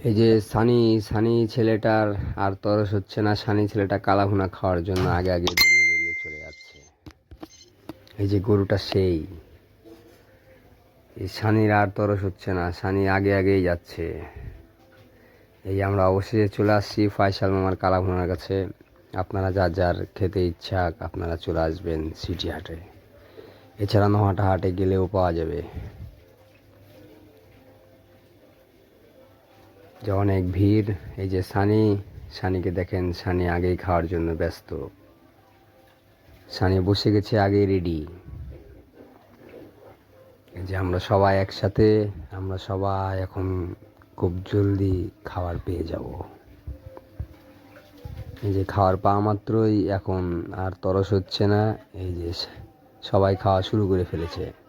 এই যে সানি ছেলেটার আর তরস হচ্ছে না। সানি ছেলেটা কালাভুনা খাওয়ার জন্য আগে আগে দৌড়িয়ে দৌড়িয়ে চলে যাচ্ছে। এই যে গরুটা সেই, এই সানির আর তরস হচ্ছে না, সানি আগে আগেই যাচ্ছে। এই আমরা অবশেষে চলে আসছি ফয়সাল মামার কালাভুনার কাছে। আপনারা যার যার খেতে ইচ্ছা আপনারা চলে আসবেন সিটি হাটে। এছাড়া নোহাটা হাটে গেলেও পাওয়া যাবে। যে অনেক ভিড়। এই যে সানিকে দেখেন, সানি আগেই খাওয়ার জন্য ব্যস্ত। সানি বসে গেছে আগেই রেডি। এই যে আমরা সবাই একসাথে, আমরা সবাই এখন খুব জলদি খাবার পেয়ে যাব। এই যে খাবার পাওয়া মাত্রই এখন আর তরস হচ্ছে না। এই যে সবাই খাওয়া শুরু করে ফেলেছে।